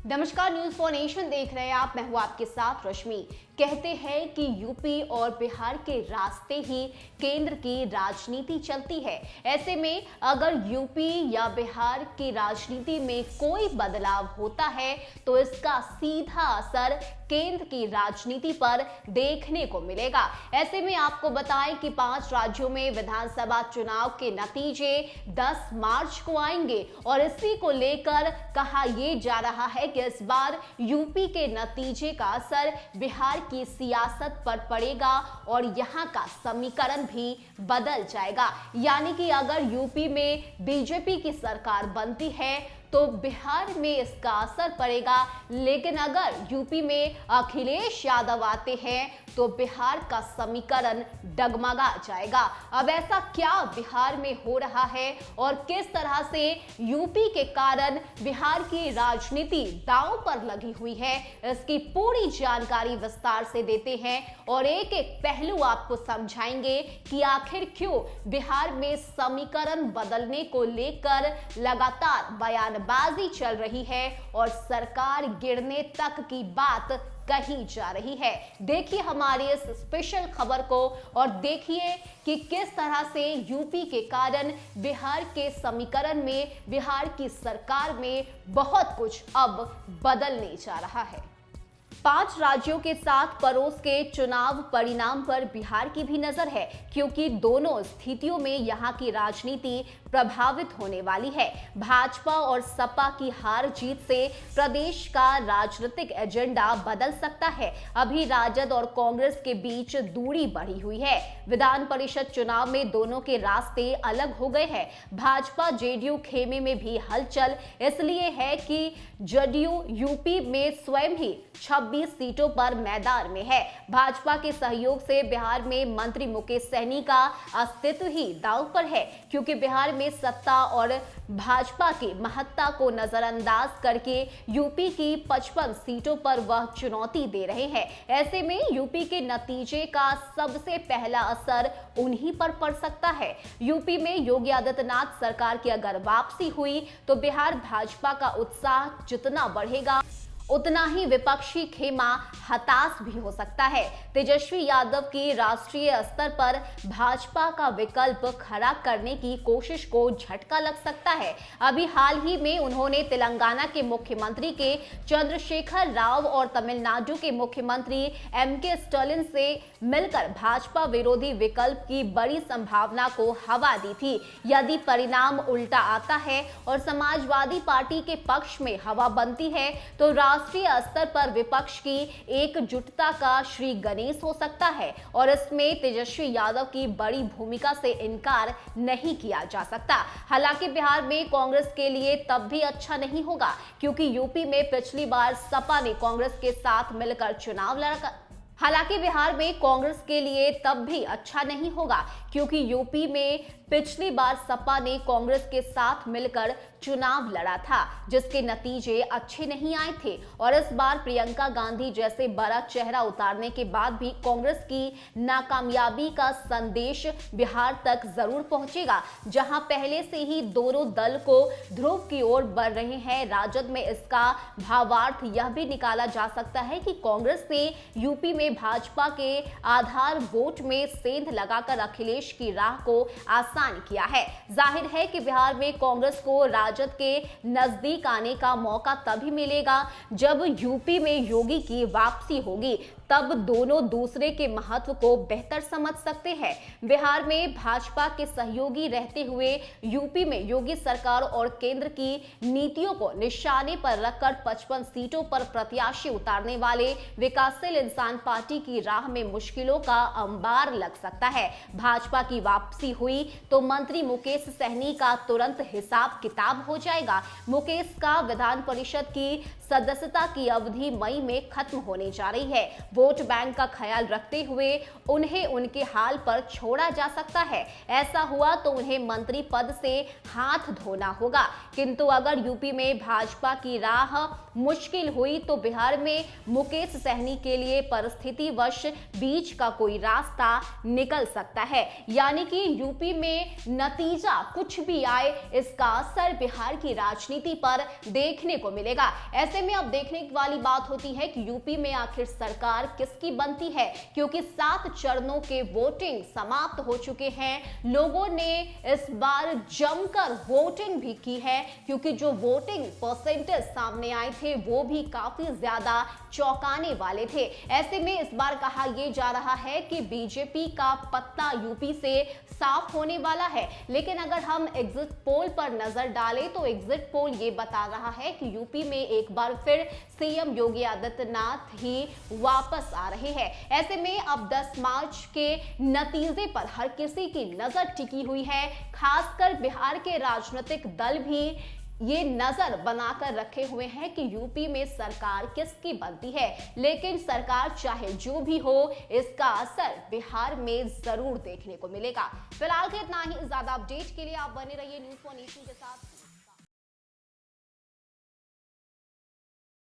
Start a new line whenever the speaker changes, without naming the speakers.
नमस्कार, news for nation देख रहे हैं आप। मैं हूं आपके साथ रश्मि। कहते हैं कि यूपी और बिहार के रास्ते ही केंद्र की राजनीति चलती है। ऐसे में अगर यूपी या बिहार की राजनीति में कोई बदलाव होता है तो इसका सीधा असर केंद्र की राजनीति पर देखने को मिलेगा। ऐसे में आपको बताएं कि 5 राज्यों में विधानसभा चुनाव के नतीजे 10 मार्च को आएंगे और इसी को लेकर कहा यह जा रहा है कि इस बार यूपी के नतीजे का असर बिहार की सियासत पर पड़ेगा और यहां का समीकरण भी बदल जाएगा। यानी कि अगर यूपी में बीजेपी की सरकार बनती है तो बिहार में इसका असर पड़ेगा, लेकिन अगर यूपी में अखिलेश यादव आते हैं तो बिहार का समीकरण डगमगा जाएगा। अब ऐसा क्या बिहार में हो रहा है और किस तरह से यूपी के कारण बिहार की राजनीति दांव पर लगी हुई है, इसकी पूरी जानकारी विस्तार से देते हैं और एक एक पहलू आपको समझाएंगे कि आखिर क्यों बिहार में समीकरण बदलने को लेकर लगातार बयानबाजी चल रही है और सरकार गिरने तक की बात कही जा रही है। देखिए हमारी इस स्पेशल खबर को और देखिए कि किस तरह से यूपी के कारण बिहार के समीकरण में, बिहार की सरकार में बहुत कुछ अब बदलने जा रहा है। 5 राज्यों के साथ पड़ोस के चुनाव परिणाम पर बिहार की भी नजर है, क्योंकि दोनों स्थितियों में यहां की राजनीति प्रभावित होने वाली है। भाजपा और सपा की हार जीत से प्रदेश का राजनीतिक एजेंडा बदल सकता है। अभी राजद और कांग्रेस के बीच दूरी बढ़ी हुई है। विधान परिषद चुनाव में दोनों के रास्ते अलग हो गए हैं। भाजपा जेडीयू खेमे में भी हलचल इसलिए है कि जेडीयू यूपी में स्वयं ही 26 सीटों पर मैदान में है। भाजपा के सहयोग से बिहार में मंत्री मुकेश सहनी का अस्तित्व ही दांव पर है, क्योंकि बिहार में सत्ता और भाजपा की महत्ता को नजरअंदाज करके यूपी की 55 सीटों पर वह चुनौती दे रहे हैं। ऐसे में यूपी के नतीजे का सबसे पहला असर उन्हीं पर पड़ सकता है। यूपी में योगी आदित्यनाथ सरकार की अगर वापसी हुई तो बिहार भाजपा का उत्साह जितना बढ़ेगा उतना ही विपक्षी खेमा हताश भी हो सकता है। तेजस्वी यादव की राष्ट्रीय स्तर पर भाजपा का विकल्प खड़ा करने की कोशिश को झटका लग सकता है। अभी हाल ही में उन्होंने तेलंगाना के मुख्यमंत्री के चंद्रशेखर राव और तमिलनाडु के मुख्यमंत्री एमके स्टालिन से मिलकर भाजपा विरोधी विकल्प की बड़ी संभावना को हवा दी थी। यदि परिणाम उल्टा आता है और समाजवादी पार्टी के पक्ष में हवा बनती है तो राष्ट्रीय स्तर पर विपक्ष की एकजुटता का श्री गणेश हो सकता है और इसमें तेजस्वी यादव की बड़ी भूमिका से इनकार नहीं किया जा सकता। हालांकि बिहार में कांग्रेस के लिए तब भी अच्छा नहीं होगा, क्योंकि यूपी में पिछली बार सपा ने कांग्रेस के साथ मिलकर चुनाव लड़ा। हालांकि बिहार में कांग्रेस के लिए तब भी अच्छा नहीं होगा, क्योंकि यूपी में पिछली बार सपा ने कांग्रेस के साथ मिलकर चुनाव लड़ा था, जिसके नतीजे अच्छे नहीं आए थे और इस बार प्रियंका गांधी जैसे बड़ा चेहरा उतारने के बाद भी कांग्रेस की नाकामयाबी का संदेश बिहार तक जरूर पहुंचेगा, जहां पहले से ही दोनों दल को ध्रुव की ओर बढ़ रहे हैं। राजद में इसका भावार्थ यह भी निकाला जा सकता है कि कांग्रेस ने यूपी में भाजपा के आधार वोट में सेंध लगाकर अखिलेश की राह को आसान किया है। जाहिर है कि बिहार में कांग्रेस को राजद के नजदीक आने का मौका तभी मिलेगा जब यूपी में योगी की वापसी होगी, तब दोनों दूसरे के महत्व को बेहतर समझ सकते हैं। बिहार में भाजपा के सहयोगी रहते हुए यूपी में योगी सरकार और केंद्र की नीतियों को निशाने पर रखकर 55 सीटों पर प्रत्याशी उतारने वाले विकासशील इंसान पार्टी की राह में मुश्किलों का अंबार लग सकता है। भाजपा की वापसी हुई तो मंत्री मुकेश सहनी का तुरंत हिसाब किताब हो जाएगा। मुकेश का विधान परिषद की सदस्यता की अवधि मई में खत्म होने जा रही है। वोट बैंक का ख्याल रखते हुए उन्हें उनके हाल पर छोड़ा जा सकता है। ऐसा हुआ तो उन्हें मंत्री पद से हाथ धोना होगा, किंतु अगर यूपी में भाजपा की राह मुश्किल हुई तो बिहार में मुकेश सहनी के लिए परिस्थितिवश बीच का कोई रास्ता निकल सकता है। यानी कि यूपी में नतीजा कुछ भी आए, इसका असर बिहार की राजनीति पर देखने को मिलेगा। ऐसे में अब देखने वाली बात होती है कि यूपी में आखिर सरकार किसकी बनती है, क्योंकि 7 चरणों के वोटिंग समाप्त हो चुके हैं। लोगों ने इस बार जमकर वोटिंग भी की है, क्योंकि जो वोटिंग परसेंटेज सामने आए थे वो भी काफी ज्यादा चौंकाने वाले थे। ऐसे में इस बार कहा यह जा रहा है कि बीजेपी का पत्ता यूपी से साफ होने वाला है। लेकिन अगर हम एग्जिट पोल पर नजर डालें तो एग्जिट पोल ये बता रहा है कि यूपी में एक बार फिर सीएम योगी आदित्यनाथ ही वापस आ रहे हैं। ऐसे में अब 10 मार्च के नतीजे पर हर किसी की नजर टिकी हुई है। खासकर बिहार के राजनीतिक दल भी ये नजर बनाकर रखे हुए हैं कि यूपी में सरकार किसकी बनती है। लेकिन सरकार चाहे जो भी हो, इसका असर बिहार में जरूर देखने को मिलेगा। फिलहाल के इतना ही। ज्यादा अपडेट के लिए आप बने रहिए न्यूज़4नेशन के साथ।